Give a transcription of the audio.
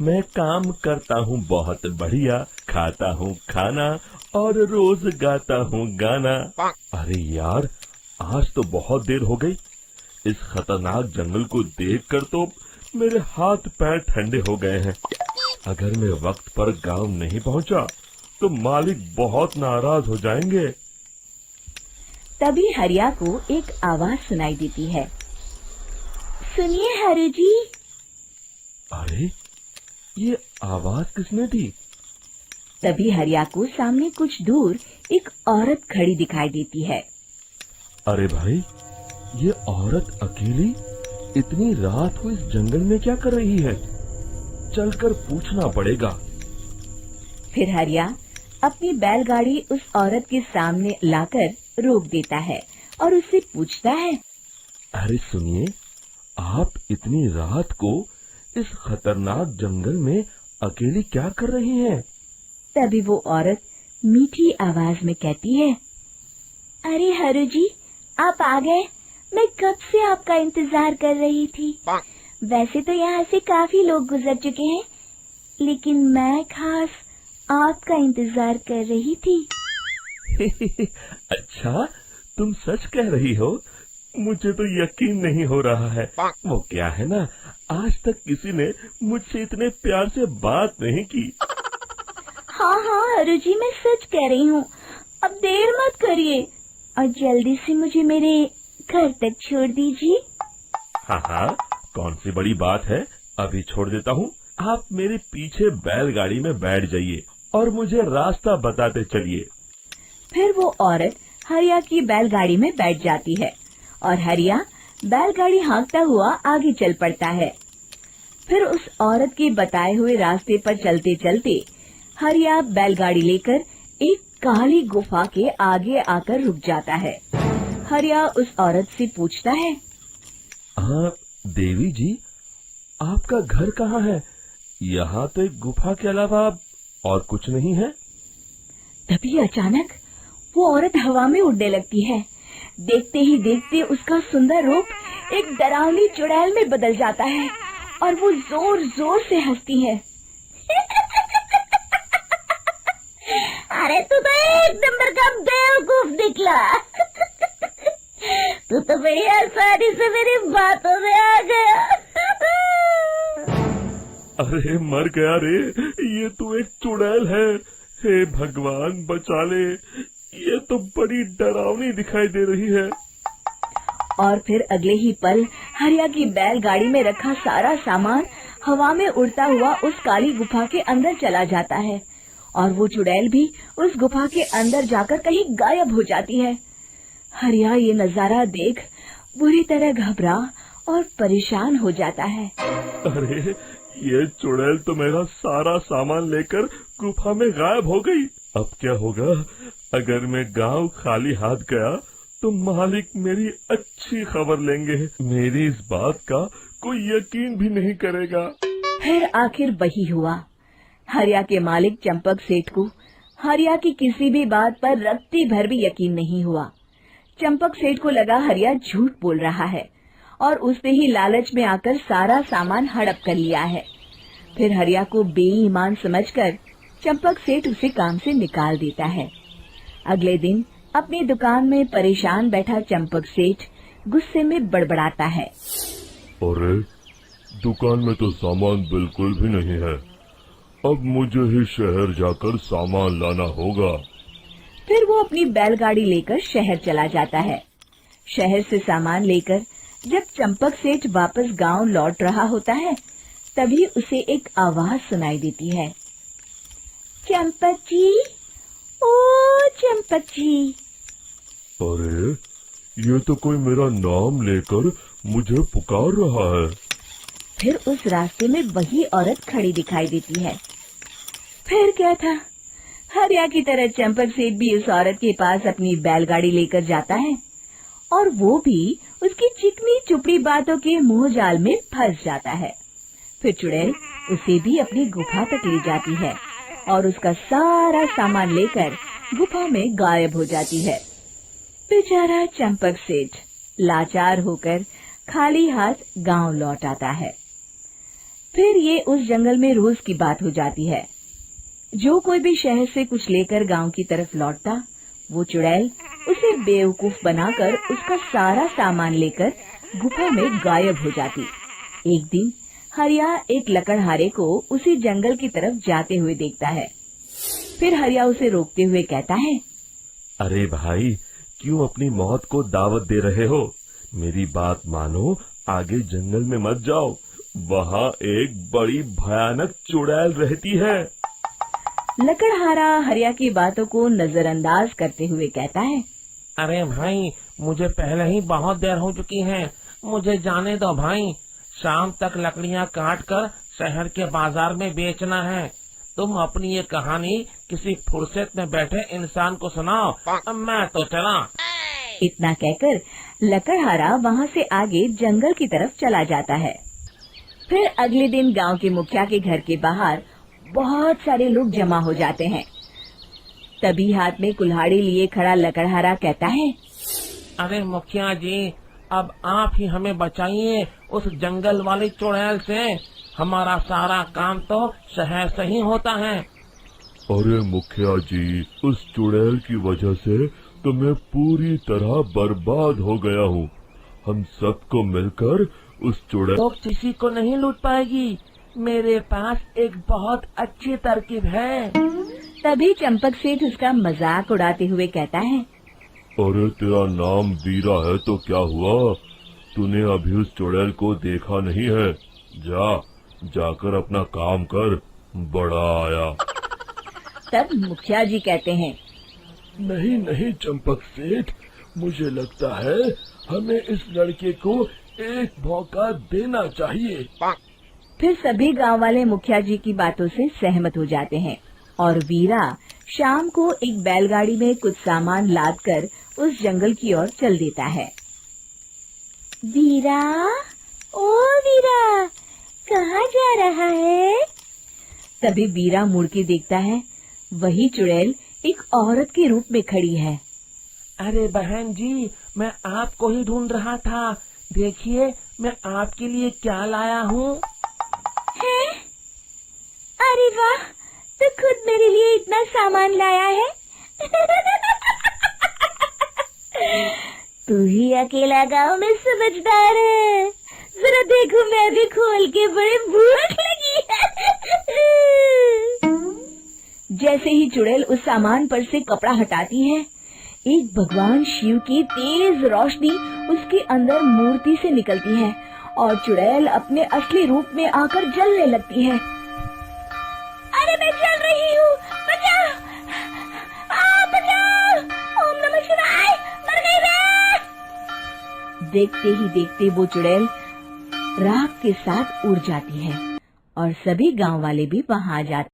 मैं काम करता हूँ बहुत बढ़िया, खाता हूँ खाना और रोज गाता हूँ गाना। अरे यार, आज तो बहुत देर हो गई। इस खतरनाक जंगल को देखकर तो मेरे हाथ पैर ठंडे हो गए हैं। अगर मैं वक्त पर गांव नहीं पहुंचा तो मालिक बहुत नाराज हो जाएंगे। तभी हरिया को एक आवाज सुनाई देती है। सुनिए हरु जी। अरे, ये आवाज किसने दी? तभी हरिया को सामने कुछ दूर एक औरत खड़ी दिखाई देती है। अरे भाई, ये औरत अकेली इतनी रात को इस जंगल में क्या कर रही है? चलकर पूछना पड़ेगा। फिर हरिया अपनी बैलगाड़ी उस औरत के सामने लाकर रोक देता है और उससे पूछता है। अरे सुनिए, आप इतनी रात को इस खतरनाक जंगल में अकेली क्या कर रही हैं? तभी वो औरत मीठी आवाज में कहती है। अरे हरु जी, आप आ गए। मैं कब से आपका इंतजार कर रही थी। वैसे तो यहाँ से काफी लोग गुजर चुके हैं, लेकिन मैं खास आपका इंतजार कर रही थी। अच्छा, तुम सच कह रही हो? मुझे तो यकीन नहीं हो रहा है। वो क्या है ना, आज तक किसी ने मुझसे इतने प्यार से बात नहीं की। हाँ हाँ हरु जी, मैं सच कह रही हूँ। अब देर मत करिए और जल्दी से मुझे मेरे घर तक छोड़ दीजिए। हाँ हाँ, कौन सी बड़ी बात है, अभी छोड़ देता हूँ। आप मेरे पीछे बैलगाड़ी में बैठ जाइए और मुझे रास्ता बताते चलिए। फिर वो औरत हरिया की बैलगाड़ी में बैठ जाती है और हरिया बैलगाड़ी हाँकता हुआ आगे चल पड़ता है। फिर उस औरत के बताए हुए रास्ते पर चलते चलते हरिया बैलगाड़ी लेकर एक काली गुफा के आगे आकर रुक जाता है। हरिया उस औरत से पूछता है। हाँ देवी जी, आपका घर कहाँ है? यहाँ तो एक गुफा के अलावा और कुछ नहीं है। तभी अचानक वो औरत हवा में उड़ने लगती है। देखते ही देखते उसका सुंदर रूप एक डरावनी चुड़ैल में बदल जाता है और वो जोर जोर से हंसती है। अरे तू तो एक नंबर का बेवकूफ निकला। तू तो बड़ी आसानी से मेरी बातों में आ गया। अरे मर गया रे, ये तो एक चुड़ैल है। हे भगवान बचा ले, ये तो बड़ी डरावनी दिखाई दे रही है। और फिर अगले ही पल हरिया की बैलगाड़ी में रखा सारा सामान हवा में उड़ता हुआ उस काली गुफा के अंदर चला जाता है और वो चुड़ैल भी उस गुफा के अंदर जाकर कहीं गायब हो जाती है। हरिया ये नजारा देख बुरी तरह घबरा और परेशान हो जाता है। अरे, ये चुड़ैल तो मेरा सारा सामान लेकर गुफा में गायब हो गई। अब क्या होगा? अगर मैं गांव खाली हाथ गया तो मालिक मेरी अच्छी खबर लेंगे। मेरी इस बात का कोई यकीन भी नहीं करेगा। फिर आखिर वही हुआ। हरिया के मालिक चंपक सेठ को हरिया की किसी भी बात पर रत्ती भर भी यकीन नहीं हुआ। चंपक सेठ को लगा हरिया झूठ बोल रहा है और उसने ही लालच में आकर सारा सामान हड़प कर लिया है। फिर हरिया को बेईमान समझकर चंपक सेठ उसे काम से निकाल देता है। अगले दिन अपनी दुकान में परेशान बैठा चंपक सेठ गुस्से में बड़बड़ाता है। अरे, दुकान में तो सामान बिल्कुल भी नहीं है। अब मुझे ही शहर जाकर सामान लाना होगा। फिर वो अपनी बैलगाड़ी लेकर शहर चला जाता है। शहर से सामान लेकर जब चंपक सेठ वापस गांव लौट रहा होता है, तभी उसे एक आवाज सुनाई देती है। चंपक जी, ओ चंपक जी। अरे, ये तो कोई मेरा नाम लेकर मुझे पुकार रहा है। फिर उस रास्ते में वही औरत खड़ी दिखाई देती है। फिर क्या था, हरिया की तरह चंपक सेठ भी उस औरत के पास अपनी बैलगाड़ी लेकर जाता है और वो भी उसकी चिकनी चुपड़ी बातों के मुंह जाल में फंस जाता है। फिर चुड़ैल उसे भी अपनी गुफा तक ले जाती है और उसका सारा सामान लेकर गुफा में गायब हो जाती है। बेचारा चंपक सेठ लाचार होकर खाली हाथ गांव लौट आता है। फिर ये उस जंगल में रोज की बात हो जाती है। जो कोई भी शहर से कुछ लेकर गांव की तरफ लौटता, वो चुड़ैल उसे बेवकूफ बनाकर उसका सारा सामान लेकर गुफा में गायब हो जाती। एक दिन हरिया एक लकड़हारे को उसी जंगल की तरफ जाते हुए देखता है। फिर हरिया उसे रोकते हुए कहता है, अरे भाई, क्यों अपनी मौत को दावत दे रहे हो? मेरी बात मानो, आगे जंगल में मत जाओ, वहाँ एक बड़ी भयानक चुड़ैल रहती है। लकड़हारा हरिया की बातों को नजरअंदाज करते हुए कहता है, अरे भाई, मुझे पहले ही बहुत देर हो चुकी है, मुझे जाने दो भाई। शाम तक लकड़ियाँ काट कर शहर के बाजार में बेचना है। तुम अपनी ये कहानी किसी फुर्सत में बैठे इंसान को सुनाओ, मैं तो चला। इतना कहकर लकड़हारा वहाँ से आगे जंगल की तरफ चला जाता है। फिर अगले दिन गांव के मुखिया के घर के बाहर बहुत सारे लोग जमा हो जाते हैं। तभी हाथ में कुल्हाड़ी लिए खड़ा लकड़हारा कहता है, अरे मुखिया जी, अब आप ही हमें बचाइए उस जंगल वाली चुड़ैल से। हमारा सारा काम तो शहर से ही होता है। अरे मुखिया जी, उस चुड़ैल की वजह से तो मैं पूरी तरह बर्बाद हो गया हूँ। हम सबको मिलकर उस चुड़ैल तो किसी को नहीं लूट पाएगी। मेरे पास एक बहुत अच्छी तरकीब है। तभी चंपक सेठ उसका मजाक उड़ाते हुए कहता है, अरे तेरा नाम वीरा है तो क्या हुआ? तूने अभी उस चुड़ैल को देखा नहीं है? जाकर अपना काम कर, बड़ा आया। तब मुखिया जी कहते हैं, नहीं नहीं चंपक सेठ, मुझे लगता है हमें इस लड़के को एक मौका देना चाहिए। फिर सभी गांव वाले मुखिया जी की बातों से सहमत हो जाते हैं और वीरा शाम को एक बैलगाड़ी में कुछ सामान लादकर उस जंगल की ओर चल देता है। वीरा, ओ वीरा, कहाँ जा रहा है? तभी वीरा मुड़ के देखता है, वही चुड़ैल एक औरत के रूप में खड़ी है। अरे बहन जी, मैं आपको ही ढूंढ रहा था। देखिए, मैं आपके लिए क्या लाया हूँ। अरे वाह, तो खुद मेरे लिए इतना सामान लाया है। तू ही अकेला गांव में समझदार है। जरा देखो, मैं भी खोल के, बड़ी भूख लगी है। जैसे ही चुड़ैल उस सामान पर से कपड़ा हटाती है, एक भगवान शिव की तेज रोशनी उसके अंदर मूर्ति से निकलती है और चुड़ैल अपने असली रूप में आकर जलने लगती है। अरे मैं जल रही हूँ, बचाओ! बचाओ! ओम नमः शिवाय, मर गई मैं! देखते ही देखते वो चुड़ैल राख के साथ उड़ जाती है और सभी गांव वाले भी वहां आ जाते